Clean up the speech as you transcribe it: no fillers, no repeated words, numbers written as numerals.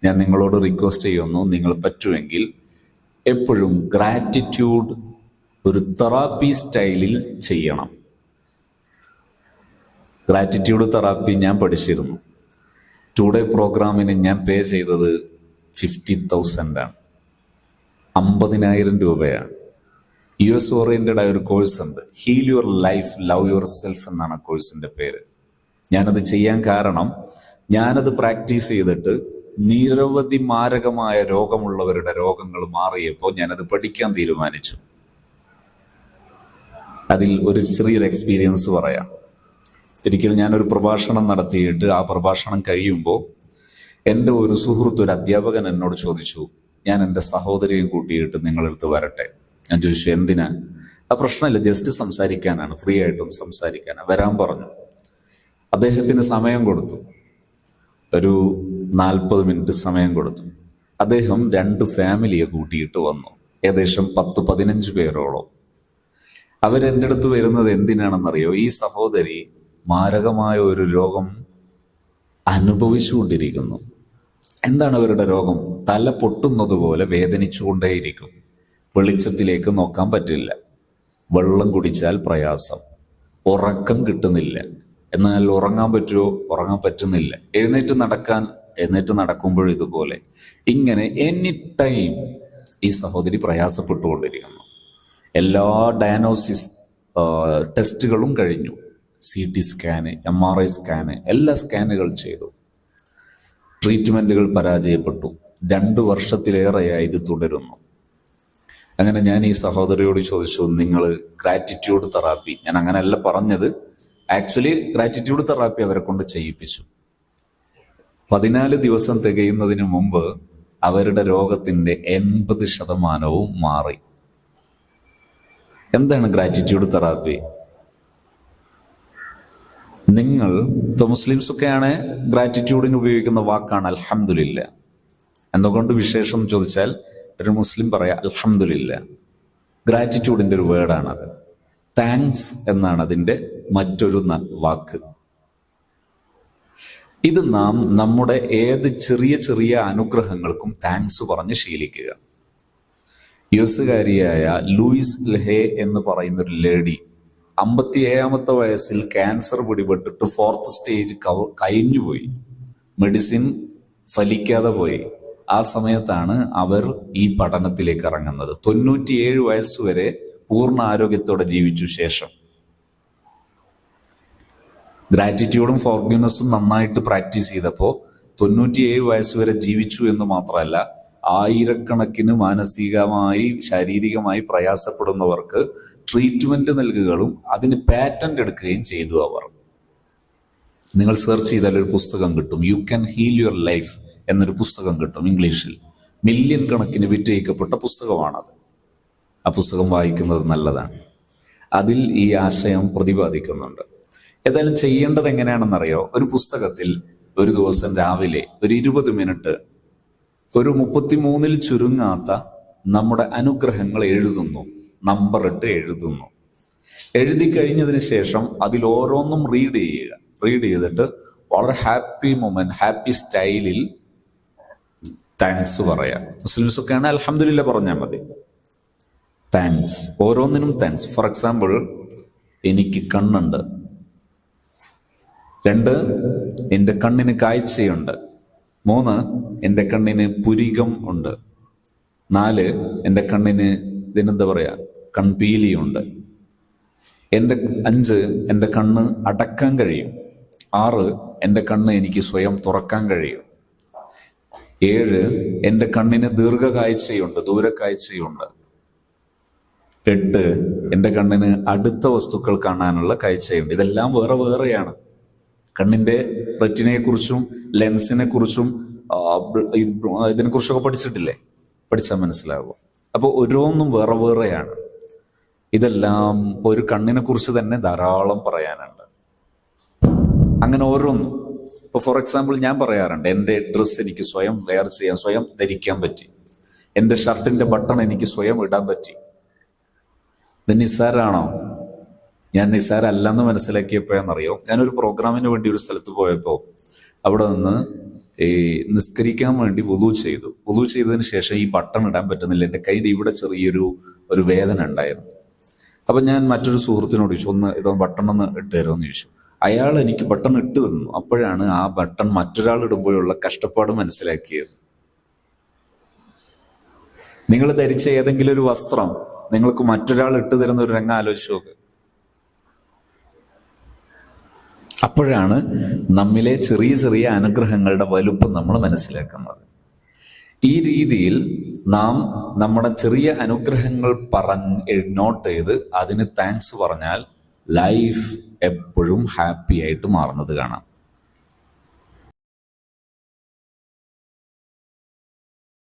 ഞാൻ നിങ്ങളോട് റിക്വസ്റ്റ് ചെയ്യുന്നു, നിങ്ങൾ പറ്റുമെങ്കിൽ എപ്പോഴും ഗ്രാറ്റിറ്റ്യൂഡ് ഒരു തെറാപ്പി സ്റ്റൈലിൽ ചെയ്യണം. ഗ്രാറ്റിറ്റ്യൂഡ് തെറാപ്പി ഞാൻ പഠിച്ചിരുന്നു. 2 ഡേ പ്രോഗ്രാമിന് ഞാൻ പേ ചെയ്തത് 50,000 ആണ്, 50,000 രൂപയാണ്. US ഓറിയന്റഡ് ആയ ഒരു കോഴ്സ് ഉണ്ട്, heal your life love yourself എന്നാണ് കോഴ്സിന്റെ പേര്. ഞാനത് ചെയ്യാൻ കാരണം, ഞാനത് പ്രാക്ടീസ് ചെയ്തിട്ട് നിരവധി മാരകമായ രോഗമുള്ളവരുടെ രോഗങ്ങൾ മാറിയപ്പോൾ ഞാനത് പഠിക്കാൻ തീരുമാനിച്ചു. അതിൽ ഒരു ചെറിയൊരു എക്സ്പീരിയൻസ് പറയാം. ഒരിക്കലും ഞാനൊരു പ്രഭാഷണം നടത്തിയിട്ട് ആ പ്രഭാഷണം കഴിയുമ്പോൾ എൻ്റെ ഒരു സുഹൃത്ത്, ഒരു അധ്യാപകൻ എന്നോട് ചോദിച്ചു, ഞാൻ എൻ്റെ സഹോദരിയും കൂട്ടിയിട്ട് നിങ്ങളടുത്ത് വരട്ടെ? ഞാൻ ചോദിച്ചു, എന്തിനാ? ആ പ്രശ്നമില്ല, ജസ്റ്റ് സംസാരിക്കാനാണ്, ഫ്രീ ആയിട്ടും സംസാരിക്കാനാണ്. വരാൻ പറഞ്ഞു. അദ്ദേഹത്തിന് സമയം കൊടുത്തു, ഒരു 40 മിനിറ്റ് സമയം കൊടുത്തു. അദ്ദേഹം 2 ഫാമിലിയെ കൂട്ടിയിട്ട് വന്നു, ഏകദേശം 10-15 പേരോളം. അവരെൻ്റെ അടുത്ത് വരുന്നത് എന്തിനാണെന്നറിയോ? ഈ സഹോദരി മാരകമായ ഒരു രോഗം അനുഭവിച്ചുകൊണ്ടിരിക്കുന്നു. എന്താണ് അവരുടെ രോഗം? തല പൊട്ടുന്നത് പോലെ വേദനിച്ചുകൊണ്ടേയിരിക്കും. വെളിച്ചത്തിലേക്ക് നോക്കാൻ പറ്റില്ല, വെള്ളം കുടിച്ചാൽ പ്രയാസം, ഉറക്കം കിട്ടുന്നില്ല. എന്നാൽ ഉറങ്ങാൻ പറ്റുമോ? ഉറങ്ങാൻ പറ്റുന്നില്ല. എഴുന്നേറ്റ് നടക്കുമ്പോഴും ഇതുപോലെ. ഇങ്ങനെ എനി ടൈം ഈ സഹോദരി പ്രയാസപ്പെട്ടുകൊണ്ടിരിക്കുന്നു. എല്ലാ ഡയഗ്നോസിസ് ടെസ്റ്റുകളും കഴിഞ്ഞു, CT സ്കാന്, MRI സ്കാന്, എല്ലാ സ്കാനുകൾ ചെയ്തു. ട്രീറ്റ്മെന്റുകൾ പരാജയപ്പെട്ടു. 2 വർഷത്തിലേറെയായി ഇത് തുടരുന്നു. അങ്ങനെ ഞാൻ ഈ സഹോദരിയോട് ചോദിച്ചു, നിങ്ങൾ ഗ്രാറ്റിറ്റ്യൂഡ് തെറാപ്പി, ഞാൻ അങ്ങനെയല്ല പറഞ്ഞത്, ആക്ച്വലി ഗ്രാറ്റിറ്റ്യൂഡ് തെറാപ്പി അവരെ കൊണ്ട് ചെയ്യിപ്പിച്ചു. 14 ദിവസം തികയുന്നതിന് മുമ്പ് അവരുടെ രോഗത്തിന്റെ 80% മാറി. എന്താണ് ഗ്രാറ്റിറ്റ്യൂഡ് തെറാപ്പി? നിങ്ങൾ മുസ്ലിംസ് ഒക്കെയാണ് ഗ്രാറ്റിറ്റ്യൂഡിന് ഉപയോഗിക്കുന്ന വാക്കാണ് അൽഹംദുലില്ല. എന്തുകൊണ്ട് വിശേഷം ചോദിച്ചാൽ ഒരു മുസ്ലിം പറയാ അൽഹംദുലില്ല. ഗ്രാറ്റിറ്റ്യൂഡിന്റെ ഒരു വേർഡാണത്. താങ്ക്സ് എന്നാണ് അതിന്റെ മറ്റൊരു വാക്ക്. ഇത് നാം നമ്മുടെ ഏത് ചെറിയ ചെറിയ അനുഗ്രഹങ്ങൾക്കും താങ്ക്സ് പറഞ്ഞ് ശീലിക്കുക. യുഎസുകാരിയായ ലൂയിസ് ലെഹേ എന്ന് പറയുന്ന ഒരു ലേഡി 57-ാമത്തെ വയസ്സിൽ ക്യാൻസർ പിടിപെട്ടിട്ട് 4th സ്റ്റേജ് കഴിഞ്ഞുപോയി. മെഡിസിൻ ഫലിക്കാതെ പോയി. ആ സമയത്താണ് അവർ ഈ പഠനത്തിലേക്ക് ഇറങ്ങുന്നത്. 97 വയസ്സുവരെ പൂർണ്ണ ആരോഗ്യത്തോടെ ജീവിച്ചു ശേഷം ഗ്രാറ്റിറ്റ്യൂഡും ഫോർഗിവ്നെസ്സും നന്നായിട്ട് പ്രാക്ടീസ് ചെയ്തപ്പോൾ 97 വയസ്സുവരെ ജീവിച്ചു എന്ന് മാത്രമല്ല, ആയിരക്കണക്കിന് മാനസികമായി ശാരീരികമായി പ്രയാസപ്പെടുന്നവർക്ക് ട്രീറ്റ്മെന്റ് നൽകുകയും അതിന് പാറ്റന്റ് എടുക്കുകയും ചെയ്തു അവർ. നിങ്ങൾ സെർച്ച് ചെയ്താൽ ഒരു പുസ്തകം കിട്ടും, you can heal your life എന്നൊരു പുസ്തകം കിട്ടും ഇംഗ്ലീഷിൽ. മില്യൺ കണക്കിന് വിറ്റഴിക്കപ്പെട്ട പുസ്തകമാണത്. ആ പുസ്തകം വായിക്കുന്നത് നല്ലതാണ്. അതിൽ ഈ ആശയം പ്രതിപാദിക്കുന്നുണ്ട്. ഏതായാലും ചെയ്യേണ്ടത് എങ്ങനെയാണെന്നറിയോ? ഒരു പുസ്തകത്തിൽ ഒരു ദിവസം രാവിലെ ഒരു 20 മിനിറ്റ് ഒരു 33-ൽ ചുരുങ്ങാത്ത നമ്മുടെ അനുഗ്രഹങ്ങൾ എഴുതുന്നു, നമ്പറിട്ട് എഴുതുന്നു. എഴുതി കഴിഞ്ഞതിന് ശേഷം അതിൽ ഓരോന്നും റീഡ് ചെയ്യുക. റീഡ് ചെയ്തിട്ട് വളരെ ഹാപ്പി മൊമെന്റ്, ഹാപ്പി സ്റ്റൈലിൽ താങ്ക്സ് പറയാം. മുസ്ലിംസ് ഒക്കെ ആണ് അൽഹംദുലില്ല പറഞ്ഞാൽ മതി. താങ്ക്സ്, ഓരോന്നിനും താങ്ക്സ്. ഫോർ എക്സാമ്പിൾ, എനിക്ക് കണ്ണുണ്ട്. 2, എൻ്റെ കണ്ണിന് കാഴ്ചയുണ്ട്. 3, എൻ്റെ കണ്ണിന് പുരികം ഉണ്ട്. 4, എൻ്റെ കണ്ണിന് ഇതിനെന്താ പറയാ, കൺപീലിയുണ്ട്. 5, എൻ്റെ കണ്ണ് അടക്കാൻ കഴിയും. 6, എൻ്റെ കണ്ണ് എനിക്ക് സ്വയം തുറക്കാൻ കഴിയും. 7, എൻ്റെ കണ്ണിന് ദീർഘകാഴ്ചയുണ്ട്, ദൂരക്കാഴ്ചയുണ്ട്. 8, എൻ്റെ കണ്ണിന് അടുത്ത വസ്തുക്കൾ കാണാനുള്ള കാഴ്ചയുണ്ട്. ഇതെല്ലാം വേറെ വേറെയാണ്. കണ്ണിന്റെ റെറ്റിനയെ കുറിച്ചും ലെൻസിനെ കുറിച്ചും ഇതിനെ കുറിച്ചൊക്കെ പഠിച്ചിട്ടില്ലേ? പഠിച്ചാൽ മനസ്സിലാകും. അപ്പോൾ ഓരോന്നും വേറെ വേറെയാണ്. ഇതെല്ലാം ഒരു കണ്ണിനെ കുറിച്ച് തന്നെ ധാരാളം പറയാനുണ്ട്. അങ്ങനെ ഓരോന്നും. ഇപ്പൊ ഫോർ എക്സാമ്പിൾ ഞാൻ പറയാറുണ്ട്, എൻ്റെ ഡ്രസ്സ് എനിക്ക് സ്വയം വെയർ ചെയ്യാൻ, സ്വയം ധരിക്കാൻ പറ്റി. എൻ്റെ ഷർട്ടിന്റെ ബട്ടൺ എനിക്ക് സ്വയം ഇടാൻ പറ്റി. ഇത് നിസ്സാരാണോ? ഞാൻ നിസ്സാരല്ലെന്ന് മനസ്സിലാക്കിയപ്പോഴെന്നറിയോ, ഞാനൊരു പ്രോഗ്രാമിന് വേണ്ടി ഒരു സ്ഥലത്ത് പോയപ്പോൾ അവിടെ നിന്ന് ഈ നിസ്കരിക്കാൻ വേണ്ടി വുളു ചെയ്തു. വുളു ചെയ്തതിന് ശേഷം ഈ ബട്ടൺ ഇടാൻ പറ്റുന്നില്ല, എൻ്റെ കൈയുടെ ഇവിടെ ചെറിയൊരു വേദന ഉണ്ടായിരുന്നു. അപ്പം ഞാൻ മറ്റൊരു സുഹൃത്തിനോട് ചോദിച്ചു, ഇതോ ബട്ടൺ ഒന്ന് ഇട്ട് തരുമെന്ന് ചോദിച്ചു. അയാൾ എനിക്ക് ബട്ടൺ ഇട്ട് തന്നു. അപ്പോഴാണ് ആ ബട്ടൺ മറ്റൊരാൾ ഇടുമ്പോഴുള്ള കഷ്ടപ്പാട് മനസ്സിലാക്കിയത്. നിങ്ങൾ ധരിച്ച ഏതെങ്കിലും ഒരു വസ്ത്രം നിങ്ങൾക്ക് മറ്റൊരാൾ ഇട്ട് തരുന്ന ഒരു രംഗം ആലോചിച്ച് നോക്ക്. അപ്പോഴാണ് നമ്മിലെ ചെറിയ ചെറിയ അനുഗ്രഹങ്ങളുടെ വലുപ്പം നമ്മൾ മനസ്സിലാക്കുന്നത്. ഈ രീതിയിൽ നാം നമ്മുടെ ചെറിയ അനുഗ്രഹങ്ങൾ നോട്ട് ചെയ്ത് അതിന് താങ്ക്സ് പറഞ്ഞാൽ ലൈഫ് എപ്പോഴും ഹാപ്പി ആയിട്ട് മാറുന്നത് കാണാം.